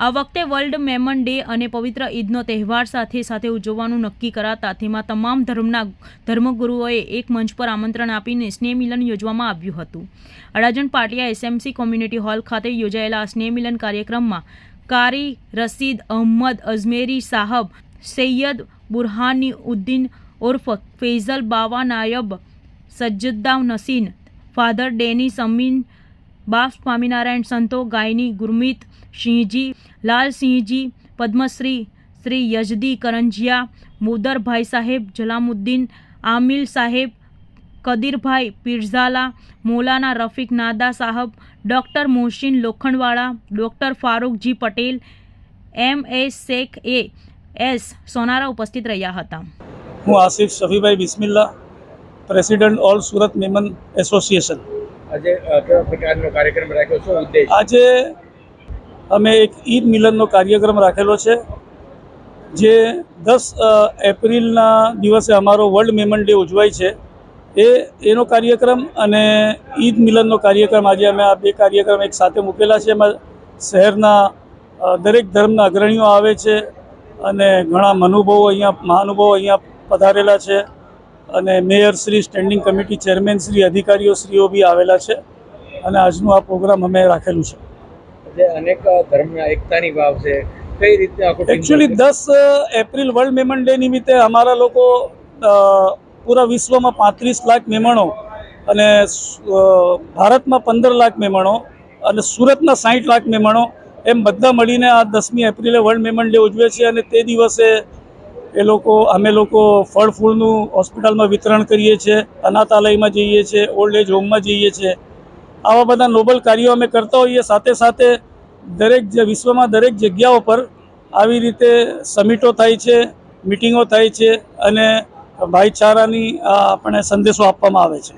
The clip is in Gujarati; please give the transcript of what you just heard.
આ વખતે વર્લ્ડ મેમન ડે અને પવિત્ર ઈદનો તહેવાર સાથે સાથે ઉજવવાનું નક્કી કરાતા તેમાં તમામ ધર્મના ધર્મગુરુઓએ એક મંચ પર આમંત્રણ આપીને સ્નેહ મિલન યોજવામાં આવ્યું હતું। અડાજણ પાટિયા એસએમસી કોમ્યુનિટી હોલ ખાતે યોજાયેલા સ્નેહ મિલન કાર્યક્રમમાં કારી રશીદ અહમદ અજમેરી સાહબ, સૈયદ બુરહાની ઉદ્દીન ઉર્ફ ફૈઝલ બાવા નાયબ, સજ્જદા નસીન, ફાધર ડેનિસ અમીન, બાપ સ્વામિનારાયણ સંતો ગાયની ગુરમીત સિંહજી, લાલસિંહજી, પદ્મશ્રી શ્રી યજદી કરંજિયા, મુદરભાઈ સાહેબ, જલામુદ્દીન આમિલ સાહેબ, કદીરભાઈ પીરઝાલા, મૌલાના રફીક નાદા સાહબ, doctor Mohsin Lokhandwala, doctor Farookji Patel, MS Sheikh S Sonara ઉપસ્થિત રહ્યા હતા। હું Asif Shafibhai Bismillah, president all Surat Memon association. આજે કેવા પ્રકારનો કાર્યક્રમ રાખ્યો છે? ઉદ્દેશ આજે અમે એક ઈદ મિલનનો કાર્યક્રમ રાખેલો છે, જે 10 એપ્રિલના દિવસે અમારો વર્લ્ડ મેમન ડે ઉજવાય છે એનો કાર્યક્રમ અને ઈદ મિલનનો કાર્યક્રમ આજે અમે આ બે કાર્યક્રમ એક સાથે મૂકેલા છે। એમાં શહેરના દરેક ધર્મના અગ્રણીઓ આવે છે અને ઘણા મહાનુભાવો અહીંયા પધારેલા છે અને mayor Shri, standing committee chairman Shri, અધિકારીઓ શ્રીઓ બી આવેલા છે અને આજનો આ પ્રોગ્રામ અમે રાખેલું છે। જે અનેક ધર્મના એકતાની ભાવ છે, કઈ રીતે actually 10 April world Memon day નિમિત્તે અમારા લોકો પૂરા વિશ્વમાં 35 લાખ મહેમાનો અને ભારતમાં 15 લાખ મહેમાનો અને સુરતના 60 લાખ મહેમાનો એમ બધા મળીને આ 10મી એપ્રિલે વર્લ્ડ મેમન ડે ઉજવે છે અને તે દિવસે અમે લોકો ફળ ફૂલનું હોસ્પિટલમાં વિતરણ કરીએ છીએ, અનાથાલયમાં જઈએ છીએ, ઓલ્ડ એજ હોમમાં જઈએ છીએ। આવા બધા નોબલ કાર્યો અમે કરતા હોઈએ। સાથે સાથે વિશ્વમાં દરેક જગ્યાઓ પર આવી રીતે સમિટો થાય છે, મિટિંગો થાય છે અને ભાઈચારાની આપણે સંદેશો આપવામાં આવે છે।